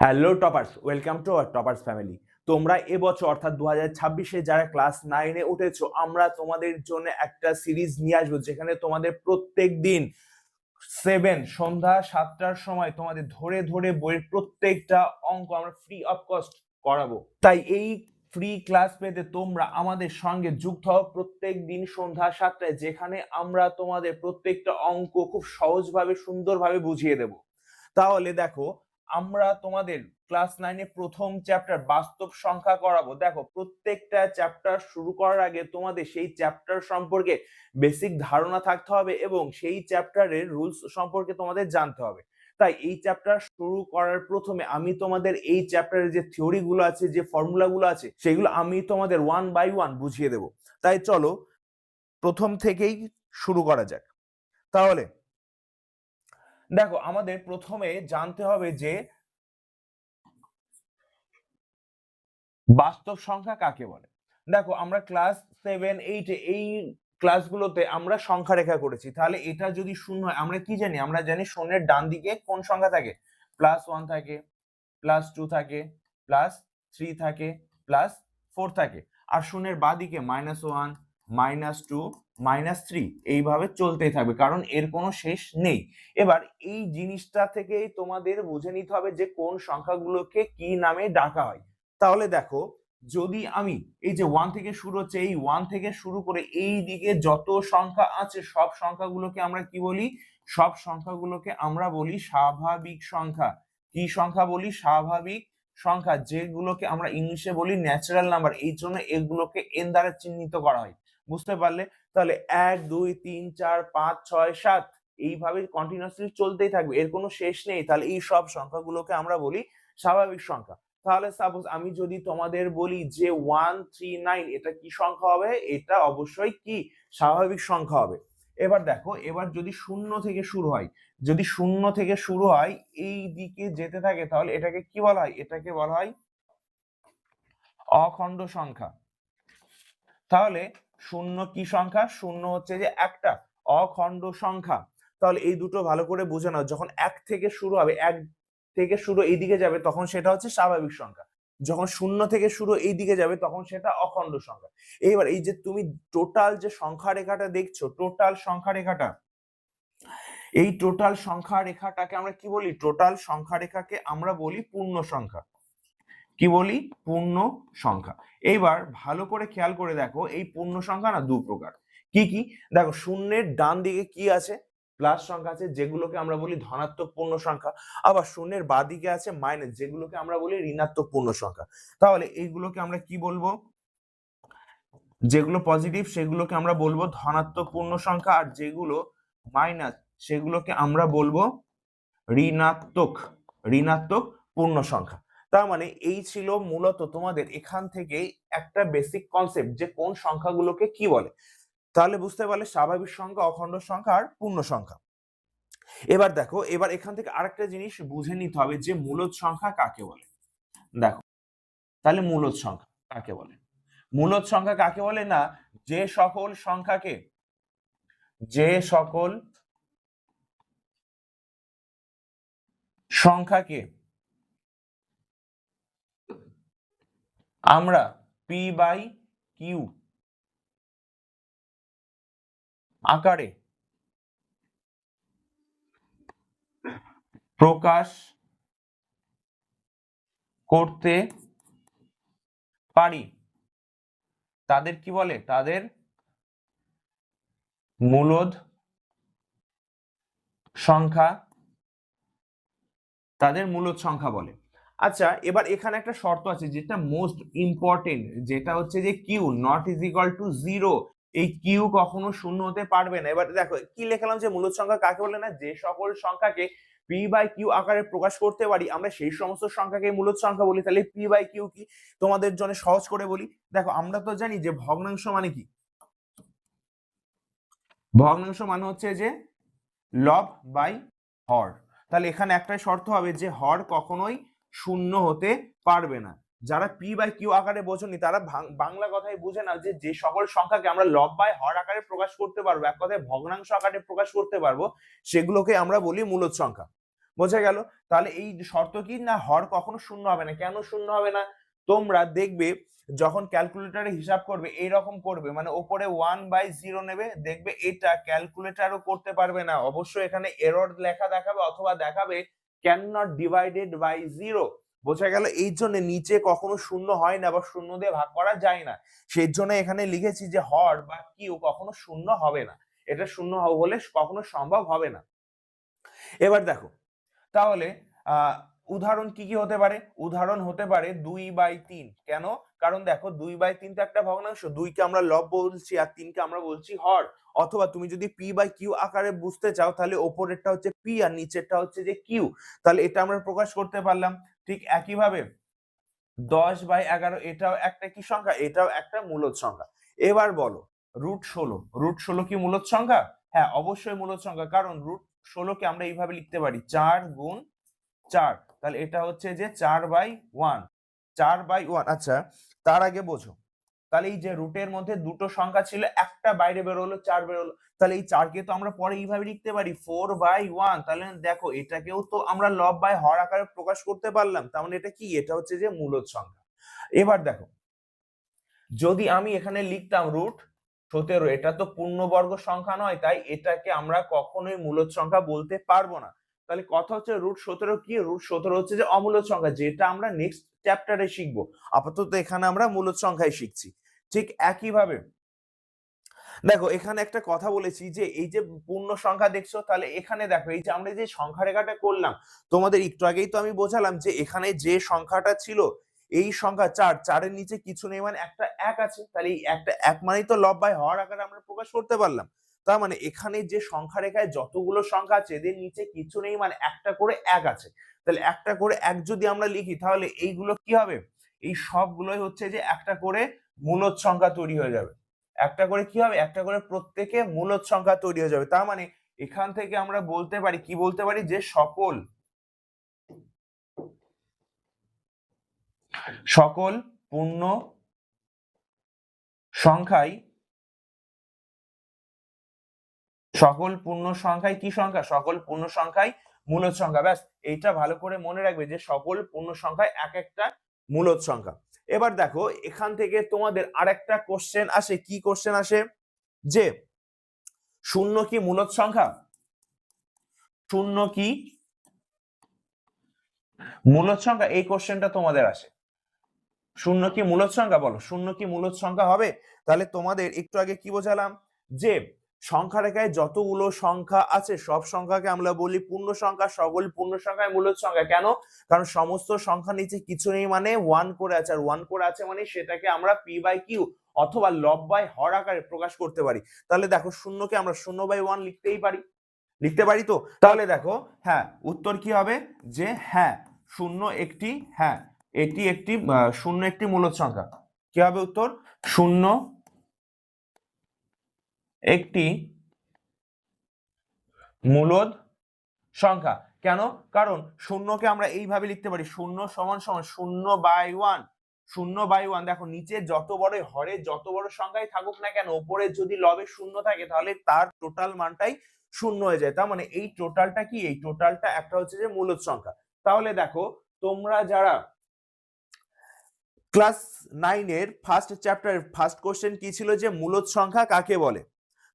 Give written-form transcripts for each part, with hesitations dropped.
Hello toppers, welcome to our toppers family. তোমরা এবছর অর্থাৎ 2026-এ যারা ক্লাস 9-এ উঠেছো, আমরা তোমাদের জন্য একটা সিরিজ নিয়ে আসবো যেখানে তোমাদের প্রত্যেক দিন 7 সন্ধ্যা 7টার সময় তোমাদের ধরে ধরে বইয়ের প্রত্যেকটা অঙ্ক আমরা ফ্রি অফ কস্ট করাবো। তাই এই ফ্রি ক্লাস পেতে তোমরা আমাদের সঙ্গে যুক্ত হও প্রত্যেক দিন সন্ধ্যা 7টায়, যেখানে আমরা তোমাদের প্রত্যেকটা অঙ্ক খুব সহজভাবে সুন্দরভাবে বুঝিয়ে দেব। তাহলে দেখো, আমরা তোমাদের ক্লাস 9-এ প্রথম চ্যাপ্টার বাস্তব সংখ্যা করাবো। দেখো, প্রত্যেকটা চ্যাপ্টার শুরু করার আগে তোমাদের সেই চ্যাপ্টার সম্পর্কে বেসিক ধারণা থাকতে হবে এবং সেই চ্যাপ্টারের রুলস সম্পর্কে তোমাদের জানতে হবে। তাই এই চ্যাপ্টার শুরু করার প্রথমে আমি তোমাদের এই চ্যাপ্টারের যে থিওরি গুলো আছে, যে ফর্মুলা গুলো আছে, সেগুলো আমি তোমাদের 1 বাই 1 বুঝিয়ে দেব। তাই চলো প্রথম থেকেই শুরু করা যাক। তাহলে দেখো, আমাদের প্রথমে জানতে হবে যে বাস্তব সংখ্যা কাকে বলে। দেখো, আমরা ক্লাস 7-8-এ এই ক্লাসগুলোতে আমরা সংখ্যা রেখা করেছি। তাহলে এটা যদি শূন্য হয়, আমরা কি জানি? আমরা জানি শূন্যের ডান দিকে কোন সংখ্যা থাকে? +1 থাকে, +2 থাকে, +3 থাকে, +4 থাকে। আর শূন্যের বাঁ দিকে -1, -2, -3 এইভাবে চলতেই থাকবে, কারণ এর কোনো শেষ নেই। এবার এই জিনিসটা থেকেই তোমাদের বুঝে নিতে হবে যে কোন সংখ্যাগুলোকে কি নামে ডাকা হয়। তাহলে দেখো, যদি আমি এই যে 1 থেকে শুরু হচ্ছে, এই 1 থেকে শুরু করে এই দিকে যত সংখ্যা আছে সব সংখ্যাগুলোকে আমরা কি বলি? সব সংখ্যাগুলোকে আমরা বলি স্বাভাবিক সংখ্যা। কি সংখ্যা বলি? স্বাভাবিক সংখ্যা, যেগুলোকে আমরা ইংলিশে বলি ন্যাচারাল নাম্বার। এই জন্য এগুলোকে এন দ্বারা চিহ্নিত করা হয়। বুঝতে পারলে? তাহলে 1 2 3 4 5 6 7 এইভাবে কন্টিনিউয়াসলি চলতেই থাকবে, এর কোনো শেষ নেই। তাহলে এই সব সংখ্যাগুলোকে আমরা বলি স্বাভাবিক সংখ্যা। তাহলে সাপোজ আমি যদি তোমাদের বলি যে 139, এটা কি সংখ্যা হবে? এটা অবশ্যই কি স্বাভাবিক সংখ্যা হবে। এবার দেখো, এবার যদি শূন্য থেকে শুরু হয়, যদি শূন্য থেকে শুরু হয় এই দিকে যেতে থাকে, তাহলে এটাকে কি বলা হয়? এটাকে বলা হয় অখণ্ড সংখ্যা। তাহলে শূন্য কি সংখ্যা? শূন্য হচ্ছে যে একটা অখণ্ড সংখ্যা। তাহলে এই দুটো ভালো করে বুঝে নাও, যখন 1 থেকে শুরু হবে, 1 থেকে শুরু এইদিকে যাবে, তখন সেটা হচ্ছে স্বাভাবিক সংখ্যা। যখন শূন্য থেকে শুরু এইদিকে যাবে, তখন সেটা অখণ্ড সংখ্যা। এইবার এই যে তুমি টোটাল যে সংখ্যা রেখাটা দেখছো, টোটাল সংখ্যা রেখাটা, এই টোটাল সংখ্যা রেখাটাকে আমরা কি বলি? টোটাল সংখ্যা রেখাকে আমরা বলি পূর্ণ সংখ্যা। কি বলি? পূর্ণ সংখ্যা। এইবার ভালো করে খেয়াল করে দেখো, এই পূর্ণ সংখ্যা না দু প্রকার। কি কি? দেখো, শূন্যের ডান দিকে কি আছে? প্লাস সংখ্যা আছে, যেগুলোকে আমরা বলি ধনাত্মক পূর্ণ সংখ্যা। আবার শূন্যের বাঁ দিকে আছে মাইনাস, যেগুলোকে আমরা বলি ঋণাত্মক পূর্ণ সংখ্যা। তাহলে এইগুলোকে আমরা কি বলবো? যেগুলো পজিটিভ সেগুলোকে আমরা বলবো ধনাত্মক পূর্ণ সংখ্যা, আর যেগুলো মাইনাস সেগুলোকে আমরা বলবো ঋণাত্মক ঋণাত্মক পূর্ণ সংখ্যা। তার মানে এই ছিল মূলত তোমাদের এখান থেকে একটা বেসিক কনসেপ্ট যে কোন সংখ্যাগুলোকে কি বলে। তাহলে বুঝতে পারলে স্বাভাবিক সংখ্যা, অখণ্ড সংখ্যা আর পূর্ণ সংখ্যা। এবার দেখো, এবার এখান থেকে আরেকটা জিনিস বুঝে নিতে হবে যে মূলদ সংখ্যা কাকে বলে। দেখো, তাহলে মূলদ সংখ্যা কাকে বলে? মূলদ সংখ্যা কাকে বলে? না, যে সকল সংখ্যাকে সংখ্যাকে আমরা পি বাই কিউ আকারে প্রকাশ করতে পারি, তাদের কি বলে? তাদের মূলদ সংখ্যা, তাদের মূলদ সংখ্যা বলে। আচ্ছা, এবার এখানে একটা শর্ত আছে যেটা মোস্ট ইম্পর্টেন্ট, যেটা হচ্ছে যে Q not is equal to 0। এই কিউ কখনো শূন্য হতে পারবে না। এবার দেখো কি লেখালাম, যে মূলদ সংখ্যা কাকে বলে? না, যে সকল সংখ্যাকে পি বাই কিউ আকারে প্রকাশ করতে পারি আমরা সেই সমস্ত সংখ্যাকে মূলদ সংখ্যা বলি। তাহলে পি বাই কিউ কি? তোমাদের জন্য সহজ করে বলি। দেখো, আমরা তো জানি যে ভগ্নাংশ মানে কি? ভগ্নাংশ মানে হচ্ছে যে লব বাই হর। তাহলে এখানে একটাই শর্ত হবে যে হর কখনোই শূন্য হতে পারবে না। যারা পি বাই কিউ আকারে বোঝেনি তারা বাংলা কথায় বুঝে না যে যে সকল সংখ্যাকে আমরা লব বাই হর আকারে প্রকাশ করতে পারবো, এক কথায় ভগ্নাংশ আকারে প্রকাশ করতে পারবো, সেগুলোকে আমরা বলি মূলদ সংখ্যা। বোঝা গেল? তাহলে এই শর্ত কি না, হর কখনো শূন্য হবে না। কেন শূন্য হবে না? তোমরা দেখবে যখন ক্যালকুলেটরে হিসাব করবে এইরকম করবে, মানে ওপরে 1/0 নেবে, দেখবে এটা ক্যালকুলেটরও করতে পারবে না, অবশ্যই এখানে এরর লেখা দেখাবে অথবা দেখাবে ক্যান নট ডিভাইডেড বাই 0। বোঝা গেল? এই জন্য নিচে কখনো শূন্য হয় না বা শূন্য দিয়ে ভাগ করা যায় না। সেই জন্য এখানে লিখেছি যে হর বা কিউ কখনো শূন্য হবে না, এটা শূন্য হলে কখনো সম্ভব হবে না। এবার দেখো তাহলে উদাহরণ কি কি হতে পারে? উদাহরণ হতে পারে 2/3। কেন? কারণ দেখো 2/3 তো একটা ভগ্নাংশ, 2 কে আমরা লব বলছি আর 3 কে আমরা বলছি হর। অথবা তুমি যদি পি বাই কিউ আকারে বুঝতে চাও তাহলে ওপরেরটা হচ্ছে পি আর নিচেরটা হচ্ছে যে কিউ, তাহলে এটা আমরা প্রকাশ করতে পারলাম। ঠিক একইভাবে 10/11 এটাও একটা কি সংখ্যা? এটাও একটা মূলদ সংখ্যা। এবার বলো √16, √16 কি মূলদ সংখ্যা? হ্যাঁ অবশ্যই মূলদ সংখ্যা, কারণ √16 কে আমরা এইভাবে লিখতে পারি 4 গুণ 4, তাহলে এটা হচ্ছে যে 4/1, 4/1। আচ্ছা তার আগে বোঝো, তাহলে এই যে রুটের মধ্যে দুটো সংখ্যা ছিল, একটা বাইরে বেরোলো 4 বেরোলো, তাহলে এই 4 কে তো আমরা পরে এইভাবে লিখতে পারি 4/1। তাহলে দেখো এটাকেও তো আমরা লব বাই হর আকারে প্রকাশ করতে পারলাম, তার মানে এটা কি? এটা হচ্ছে যে মূলদ সংখ্যা। এবার দেখো যদি আমি এখানে লিখতাম √17, এটা তো পূর্ণবর্গ সংখ্যা নয়, তাই এটাকে আমরা কখনোই মূলদ সংখ্যা বলতে পারবো না। তাহলে কথা হচ্ছে √17 কি? √17 হচ্ছে যে অমূলদ সংখ্যা, যেটা আমরা নেক্সট চ্যাপ্টারে শিখবো। আপাতত এখানে আমরা মূলদ সংখ্যাই শিখছি। ঠিক একইভাবে দেখো এখানে একটা কথা বলেছি যে এই যে পূর্ণ সংখ্যা দেখছো, তাহলে এখানে দেখো এই যে আমরা যে সংখ্যা রেখাটা করলাম, তোমাদের একটু আগেই তো আমি বোঝালাম যে এখানে যে সংখ্যাটা ছিল এই সংখ্যা 4, 4 নিচে কিছু নেই মানে একটা 1 আছে, তাহলে এই একটা 1 মানেই তো লব বাই হর আকারে আমরা প্রকাশ করতে পারলাম। তার মানে এখানে যে সংখ্যা রেখায় যতগুলো সংখ্যা আছে এদের নিচে কিছু নেই মানে একটা করে 1 আছে, তাহলে একটা করে 1 যদি আমরা লিখি তাহলে এইগুলো কি হবে? এই সবগুলোই হচ্ছে যে একটা করে মূলদ সংখ্যা তৈরি হয়ে যাবে। একটা করে কি হবে? একটা করে প্রত্যেকে মূলদ সংখ্যা তৈরি হয়ে যাবে। তার মানে এখান থেকে আমরা বলতে পারি কি? বলতে পারি যে সকল পূর্ণ সংখ্যাই কি সংখ্যা? সকল পূর্ণ সংখ্যাই মূলদ সংখ্যা। ব্যাস এইটা ভালো করে মনে রাখবে যে সকল পূর্ণ সংখ্যায় এক একটা মূলদ সংখ্যা। এবার দেখো এখান থেকে তোমাদের আরেকটা কোশ্চেন আসে। কি কোশ্চেন আসে? যে শূন্য কি মূলদ সংখ্যা? শূন্য কি মূলদ সংখ্যা? এই কোশ্চেনটা তোমাদের আসে। শূন্য কি মূলদ সংখ্যা? বলো শূন্য কি মূলদ সংখ্যা হবে? তাহলে তোমাদের একটু আগে কি বোঝালাম যে সংখ্যা রেখায় যতগুলো সংখ্যা আছে সব সংখ্যাকে আমরা বলি পূর্ণ সংখ্যা, সকল পূর্ণ সংখ্যায় মূলদ সংখ্যা। কেন? কারণ সমস্ত সংখ্যা নিচে কিছু নেই মানে 1 করে আছে, আর 1 করে আছে মানে সেটাকে আমরা পি বাই কিউ অথবা লব বাই হর আকারে প্রকাশ করতে পারি। তাহলে দেখো শূন্যকে আমরা 0/1 লিখতেই পারি, লিখতে পারি তো। তাহলে দেখো হ্যাঁ উত্তর কি হবে? যে হ্যাঁ শূন্য একটি, হ্যাঁ এটি একটি শূন্য একটি মূলদ সংখ্যা। কি হবে উত্তর? শূন্য একটি মূলদ সংখ্যা। কেন? কারণ শূন্যকে আমরা এইভাবে লিখতে পারি 0 সমান সমান 0/1, 0/1। দেখো নিচে যত বড় হরে যত বড় সংখ্যাই থাকুক না কেন, উপরে যদি লবে শূন্য থাকে তাহলে তার টোটাল মানটাই শূন্য হয়ে যায়। তার মানে এই টোটালটা কি? এই টোটালটা একটা হচ্ছে যে মূলদ সংখ্যা। তাহলে দেখো তোমরা যারা ক্লাস 9 এর ফার্স্ট চ্যাপ্টারের ফার্স্ট কোশ্চেন কি ছিল? যে মূলদ সংখ্যা কাকে বলে।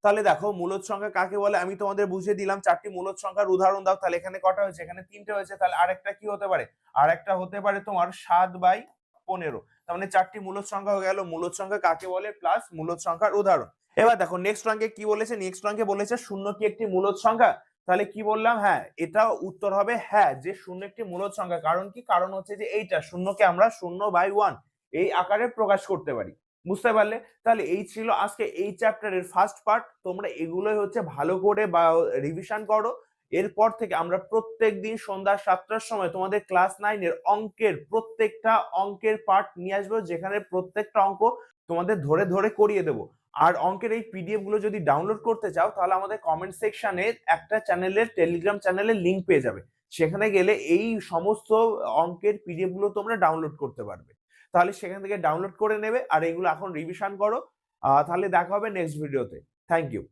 তাহলে দেখো মূলদ সংখ্যা কাকে বলে আমি তোমাদের বুঝিয়ে দিলাম। 4টি মূলদ সংখ্যার উদাহরণ দাও। তাহলে এখানে কটা হয়েছে? এখানে 3টে হয়েছে। তাহলে আরেকটা কি হতে পারে? আরেকটা হতে পারে তোমার 7/15। তার মানে 4টি মূলদ সংখ্যা হয়ে গেল মূলদ সংখ্যা কাকে বলে প্লাস মূলদ সংখ্যার উদাহরণ। এবার দেখো নেক্সট অঙ্কে কি বলেছে? নেক্সট অঙ্কে বলেছে শূন্য কি একটি মূলদ সংখ্যা? তাহলে কি বললাম? হ্যাঁ এটাও উত্তর হবে হ্যাঁ, যে শূন্য একটি মূলদ সংখ্যা। কারণ কি? কারণ হচ্ছে যে এইটা শূন্যকে আমরা 0/1 এই আকারে প্রকাশ করতে পারি। বুঝতে পারলে? তাহলে এই ছিল আজকে এই চ্যাপ্টারের ফার্স্ট পার্ট। তোমরা এগুলোই হচ্ছে ভালো করে বা রিভিশন করো। এরপর থেকে আমরা প্রত্যেকদিন সন্ধ্যা 7টার সময় তোমাদের ক্লাস 9 এর অঙ্কের প্রত্যেকটা অঙ্কের পার্ট নিয়ে আসবো, যেখানে প্রত্যেকটা অঙ্ক তোমাদের ধরে ধরে করিয়ে দেবো। আর অঙ্কের এই পিডিএফ গুলো যদি ডাউনলোড করতে চাও তাহলে আমাদের কমেন্ট সেকশনে একটা চ্যানেলের টেলিগ্রাম চ্যানেলের লিংক পেয়ে যাবে। সেখানে গেলে এই সমস্ত অঙ্কের পিডিএফ গুলো তোমরা ডাউনলোড করতে পারবে। তাহলে সেখান থেকে ডাউনলোড করে নেবে আর এগুলো এখন রিভিশন করো। তাহলে দেখা হবে নেক্সট ভিডিওতে। Thank you.